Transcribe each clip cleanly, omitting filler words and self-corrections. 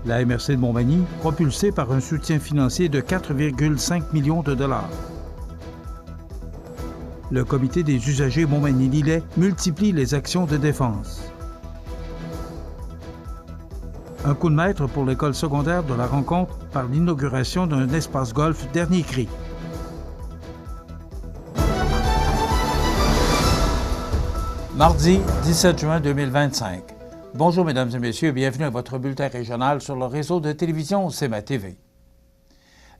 La MRC de Montmagny, propulsée par un soutien financier de 4,5 millions de dollars. Le comité des usagers Montmagny-Lillet multiplie les actions de défense. Un coup de maître pour l'école secondaire de la rencontre par l'inauguration d'un espace golf dernier cri. Mardi 17 juin 2025. Bonjour mesdames et messieurs, bienvenue à votre bulletin régional sur le réseau de télévision CMA TV.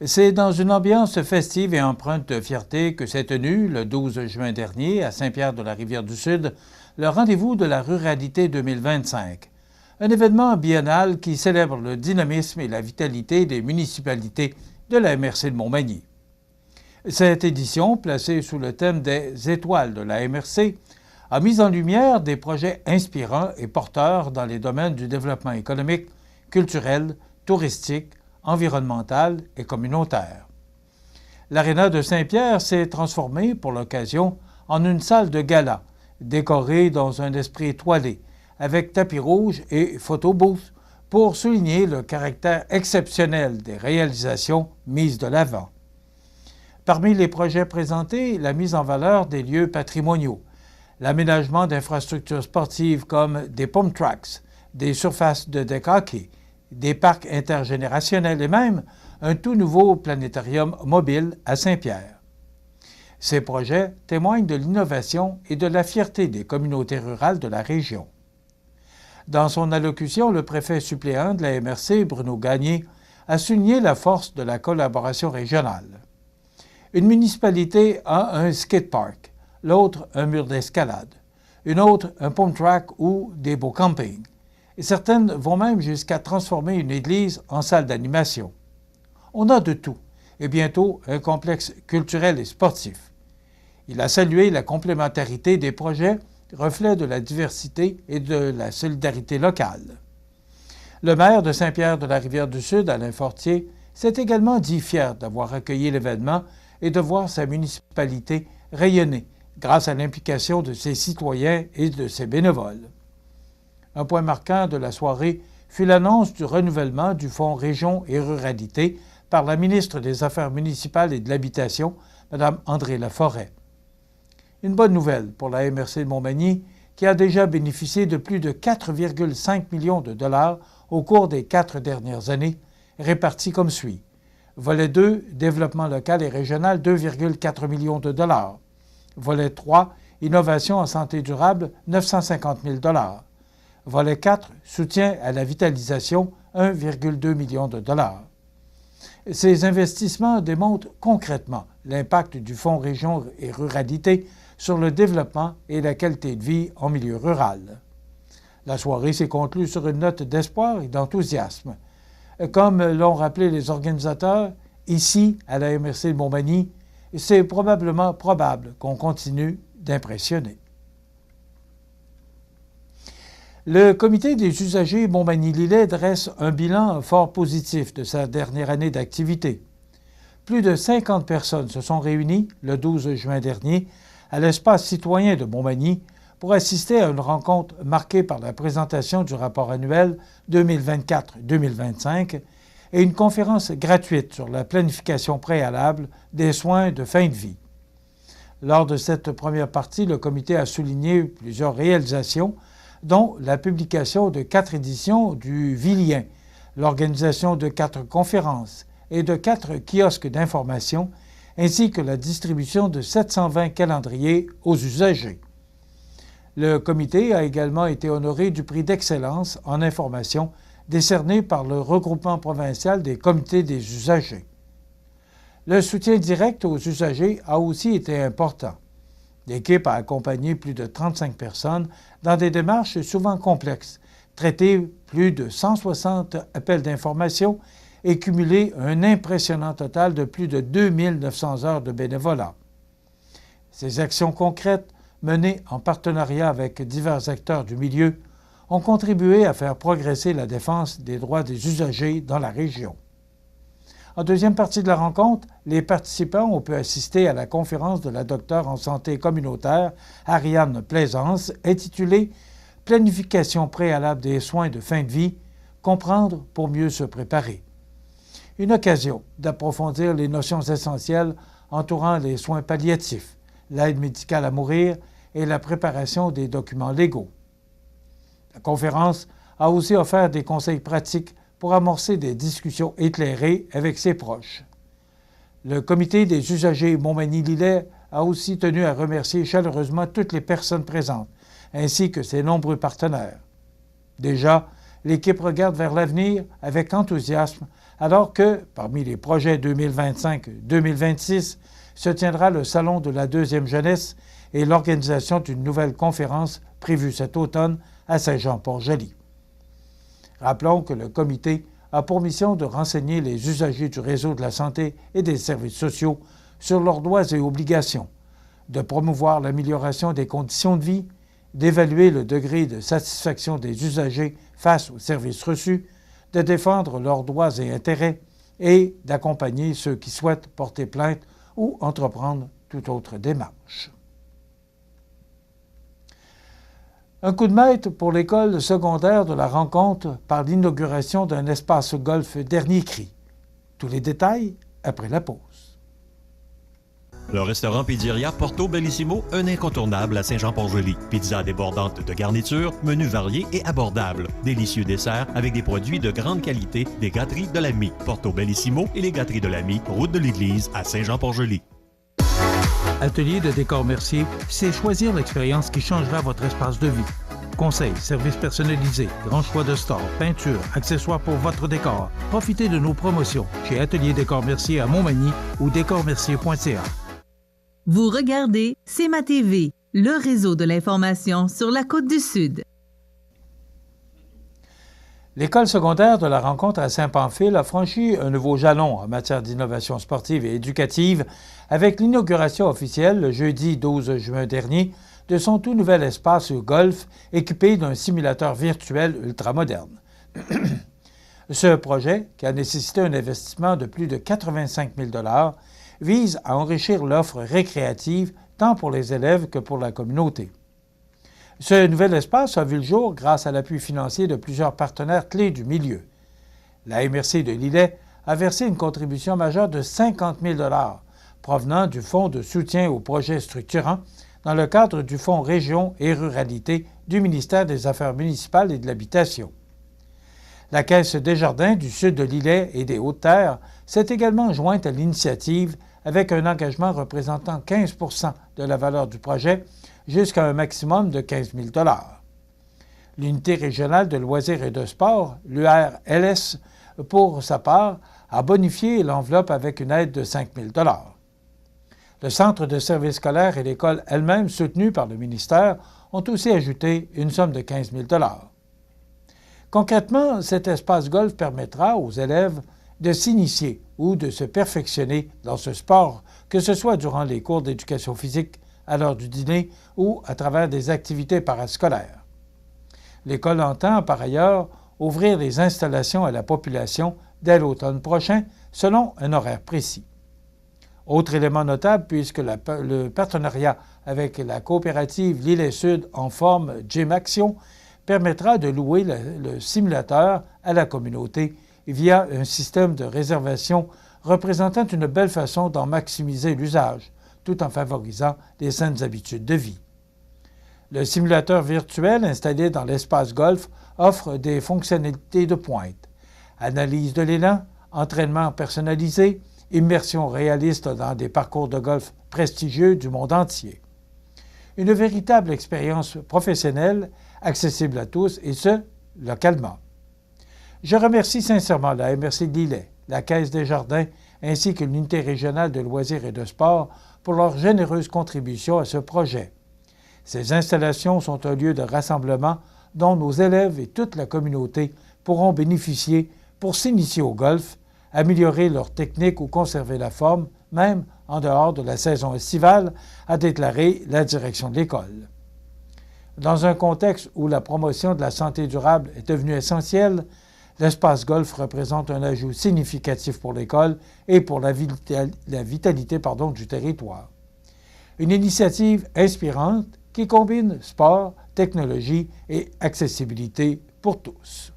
C'est dans une ambiance festive et empreinte de fierté que s'est tenu, le 12 juin dernier, à Saint-Pierre-de-la-Rivière-du-Sud, le rendez-vous de la ruralité 2025, un événement biennal qui célèbre le dynamisme et la vitalité des municipalités de la MRC de Montmagny. Cette édition, placée sous le thème des étoiles de la MRC, a mis en lumière des projets inspirants et porteurs dans les domaines du développement économique, culturel, touristique, environnemental et communautaire. L'aréna de Saint-Pierre s'est transformée pour l'occasion en une salle de gala, décorée dans un esprit étoilé, avec tapis rouge et photobooth pour souligner le caractère exceptionnel des réalisations mises de l'avant. Parmi les projets présentés, la mise en valeur des lieux patrimoniaux, l'aménagement d'infrastructures sportives comme des pump tracks, des surfaces de deck hockey, des parcs intergénérationnels et même un tout nouveau planétarium mobile à Saint-Pierre. Ces projets témoignent de l'innovation et de la fierté des communautés rurales de la région. Dans son allocution, le préfet suppléant de la MRC, Bruno Gagné, a souligné la force de la collaboration régionale. Une municipalité a un skatepark, l'autre un mur d'escalade, une autre un pump track ou des beaux campings. Et certaines vont même jusqu'à transformer une église en salle d'animation. On a de tout, et bientôt un complexe culturel et sportif. Il a salué la complémentarité des projets, reflet de la diversité et de la solidarité locale. Le maire de Saint-Pierre-de-la-Rivière-du-Sud, Alain Fortier, s'est également dit fier d'avoir accueilli l'événement et de voir sa municipalité rayonner grâce à l'implication de ses citoyens et de ses bénévoles. Un point marquant de la soirée fut l'annonce du renouvellement du Fonds Région et Ruralité par la ministre des Affaires municipales et de l'Habitation, Mme André Laforêt. Une bonne nouvelle pour la MRC de Montmagny, qui a déjà bénéficié de plus de 4,5 millions de dollars au cours des 4 dernières années, répartis comme suit. Volet 2, développement local et régional, 2,4 millions de dollars. Volet 3, innovation en santé durable, 950 000 dollars. Volet 4, soutien à la vitalisation, 1,2 million de dollars. Ces investissements démontrent concrètement l'impact du Fonds Région et Ruralité sur le développement et la qualité de vie en milieu rural. La soirée s'est conclue sur une note d'espoir et d'enthousiasme. Comme l'ont rappelé les organisateurs, ici, à la MRC de Montmagny, c'est probable qu'on continue d'impressionner. Le comité des usagers Montmagny-Lillet dresse un bilan fort positif de sa dernière année d'activité. Plus de 50 personnes se sont réunies le 12 juin dernier à l'espace citoyen de Montmagny pour assister à une rencontre marquée par la présentation du rapport annuel 2024-2025 et une conférence gratuite sur la planification préalable des soins de fin de vie. Lors de cette première partie, le comité a souligné plusieurs réalisations, dont la publication de 4 éditions du Vilien, l'organisation de 4 conférences et de 4 kiosques d'information, ainsi que la distribution de 720 calendriers aux usagers. Le comité a également été honoré du prix d'excellence en information décerné par le regroupement provincial des comités des usagers. Le soutien direct aux usagers a aussi été important. L'équipe a accompagné plus de 35 personnes dans des démarches souvent complexes, traité plus de 160 appels d'information et cumulé un impressionnant total de plus de 2900 heures de bénévolat. Ces actions concrètes, menées en partenariat avec divers acteurs du milieu, ont contribué à faire progresser la défense des droits des usagers dans la région. En deuxième partie de la rencontre, les participants ont pu assister à la conférence de la docteure en santé communautaire Ariane Plaisance intitulée « Planification préalable des soins de fin de vie, comprendre pour mieux se préparer. Une occasion d'approfondir les notions essentielles entourant les soins palliatifs, l'aide médicale à mourir et la préparation des documents légaux. La conférence a aussi offert des conseils pratiques pour amorcer des discussions éclairées avec ses proches. Le comité des usagers Montmagny-Lillet a aussi tenu à remercier chaleureusement toutes les personnes présentes, ainsi que ses nombreux partenaires. Déjà, l'équipe regarde vers l'avenir avec enthousiasme, alors que, parmi les projets 2025-2026, se tiendra le Salon de la deuxième jeunesse et l'organisation d'une nouvelle conférence prévue cet automne à Saint-Jean-Port-Joli. Rappelons que le comité a pour mission de renseigner les usagers du réseau de la santé et des services sociaux sur leurs droits et obligations, de promouvoir l'amélioration des conditions de vie, d'évaluer le degré de satisfaction des usagers face aux services reçus, de défendre leurs droits et intérêts et d'accompagner ceux qui souhaitent porter plainte ou entreprendre toute autre démarche. Un coup de maître pour l'école secondaire de la rencontre par l'inauguration d'un espace golf dernier cri. Tous les détails après la pause. Le restaurant Pizzeria Porto Bellissimo, un incontournable à Saint-Jean-Port-Joli. Pizza débordante de garniture, menu varié et abordable. Délicieux dessert avec des produits de grande qualité des gâteries de l'Ami. Porto Bellissimo et les gâteries de l'Ami, route de l'église à Saint-Jean-Port-Joli. Atelier de décor Mercier, c'est choisir l'expérience qui changera votre espace de vie. Conseils, services personnalisés, grand choix de stores, peinture, accessoires pour votre décor. Profitez de nos promotions chez Atelier Décor Mercier à Montmagny ou décormercier.ca. Vous regardez CEMA TV, le réseau de l'information sur la Côte-du-Sud. L'école secondaire de la rencontre à Saint-Pamphile a franchi un nouveau jalon en matière d'innovation sportive et éducative avec l'inauguration officielle le jeudi 12 juin dernier de son tout nouvel espace golf équipé d'un simulateur virtuel ultramoderne. Ce projet, qui a nécessité un investissement de plus de 85 000 $, vise à enrichir l'offre récréative tant pour les élèves que pour la communauté. Ce nouvel espace a vu le jour grâce à l'appui financier de plusieurs partenaires clés du milieu. La MRC de Lillet a versé une contribution majeure de 50 000 $ provenant du Fonds de soutien aux projets structurants dans le cadre du Fonds Région et Ruralité du ministère des Affaires municipales et de l'Habitation. La Caisse Desjardins du sud de Lillet et des Hautes-Terres s'est également jointe à l'initiative avec un engagement représentant 15 % de la valeur du projet jusqu'à un maximum de 15 000 $. L'Unité régionale de loisirs et de sport, l'URLS, pour sa part, a bonifié l'enveloppe avec une aide de 5 000 $. Le Centre de services scolaires et l'école elle-même, soutenue par le ministère, ont aussi ajouté une somme de 15 000 $. Concrètement, cet espace golf permettra aux élèves de s'initier ou de se perfectionner dans ce sport, que ce soit durant les cours d'éducation physique, à l'heure du dîner ou à travers des activités parascolaires. L'école entend par ailleurs ouvrir les installations à la population dès l'automne prochain, selon un horaire précis. Autre élément notable, puisque le partenariat avec la coopérative Lillet Sud en forme Gym Action permettra de louer le simulateur à la communauté via un système de réservation représentant une belle façon d'en maximiser l'usage, tout en favorisant les saines habitudes de vie. Le simulateur virtuel installé dans l'espace golf offre des fonctionnalités de pointe. Analyse de l'élan, entraînement personnalisé, immersion réaliste dans des parcours de golf prestigieux du monde entier. Une véritable expérience professionnelle, accessible à tous, et ce, localement. Je remercie sincèrement la MRC de Lillet, la Caisse Desjardins, ainsi que l'Unité régionale de loisirs et de sport pour leur généreuse contribution à ce projet. Ces installations sont un lieu de rassemblement dont nos élèves et toute la communauté pourront bénéficier pour s'initier au golf, améliorer leur technique ou conserver la forme, même en dehors de la saison estivale, a déclaré la direction de l'école. Dans un contexte où la promotion de la santé durable est devenue essentielle, l'espace golf représente un ajout significatif pour l'école et pour la vitalité du territoire. Une initiative inspirante qui combine sport, technologie et accessibilité pour tous.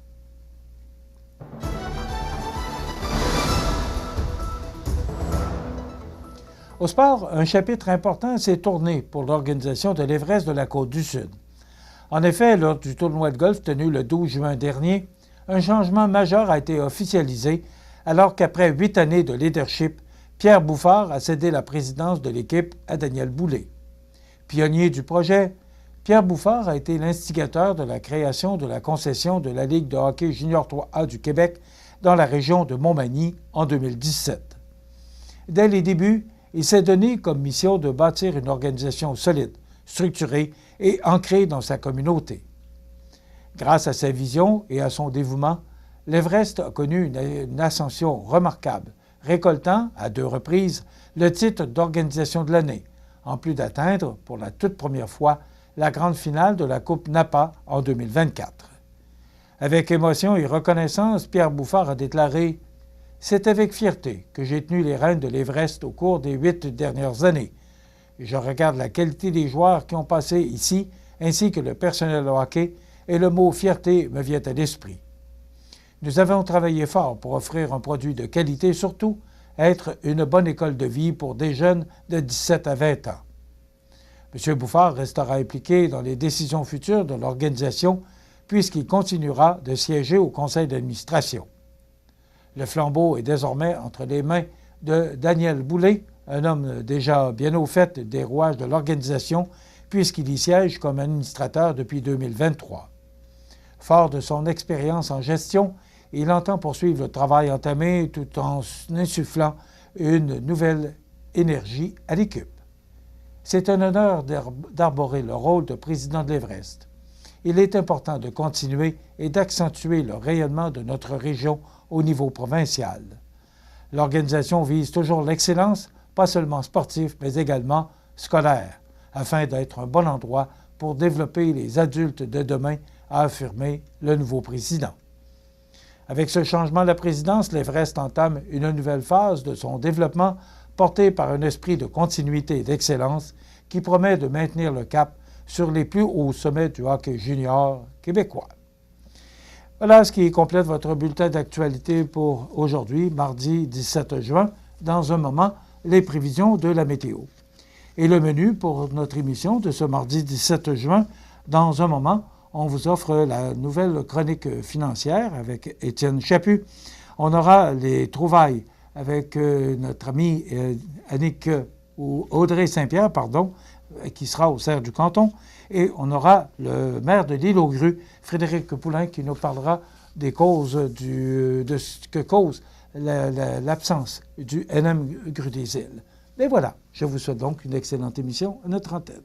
Au sport, un chapitre important s'est tourné pour l'organisation de l'Everest de la Côte-du-Sud. En effet, lors du tournoi de golf tenu le 12 juin dernier, un changement majeur a été officialisé alors qu'après 8 années de leadership, Pierre Bouffard a cédé la présidence de l'équipe à Daniel Boulay. Pionnier du projet, Pierre Bouffard a été l'instigateur de la création de la concession de la Ligue de hockey junior 3A du Québec dans la région de Montmagny en 2017. Dès les débuts, il s'est donné comme mission de bâtir une organisation solide, structurée et ancrée dans sa communauté. Grâce à sa vision et à son dévouement, l'Everest a connu une ascension remarquable, récoltant à 2 reprises le titre d'organisation de l'année, en plus d'atteindre, pour la toute première fois, la grande finale de la Coupe Napa en 2024. Avec émotion et reconnaissance, Pierre Bouffard a déclaré « C'est avec fierté que j'ai tenu les rênes de l'Everest au cours des 8 dernières années. Je regarde la qualité des joueurs qui ont passé ici, ainsi que le personnel de hockey, et le mot « fierté » me vient à l'esprit. Nous avons travaillé fort pour offrir un produit de qualité, surtout être une bonne école de vie pour des jeunes de 17 à 20 ans. M. Bouffard restera impliqué dans les décisions futures de l'organisation puisqu'il continuera de siéger au conseil d'administration. Le flambeau est désormais entre les mains de Daniel Boulay, un homme déjà bien au fait des rouages de l'organisation puisqu'il y siège comme administrateur depuis 2023. Fort de son expérience en gestion, il entend poursuivre le travail entamé tout en insufflant une nouvelle énergie à l'équipe. C'est un honneur d'arborer le rôle de président de l'Everest. Il est important de continuer et d'accentuer le rayonnement de notre région au niveau provincial. L'organisation vise toujours l'excellence, pas seulement sportive, mais également scolaire, afin d'être un bon endroit pour développer les adultes de demain, a affirmé le nouveau président. Avec ce changement de la présidence, l'Everest entame une nouvelle phase de son développement portée par un esprit de continuité et d'excellence qui promet de maintenir le cap sur les plus hauts sommets du hockey junior québécois. Voilà ce qui complète votre bulletin d'actualité pour aujourd'hui, mardi 17 juin. Dans un moment, les prévisions de la météo. Et le menu pour notre émission de ce mardi 17 juin, dans un moment, on vous offre la nouvelle chronique financière avec Étienne Chaput. On aura les trouvailles avec notre ami Audrey Saint-Pierre, qui sera au Cerf du Canton. Et on aura le maire de l'Île-aux-Grues, Frédéric Poulain, qui nous parlera des causes de ce que cause l'absence du NM Grue des Îles. Mais voilà, je vous souhaite donc une excellente émission à notre antenne.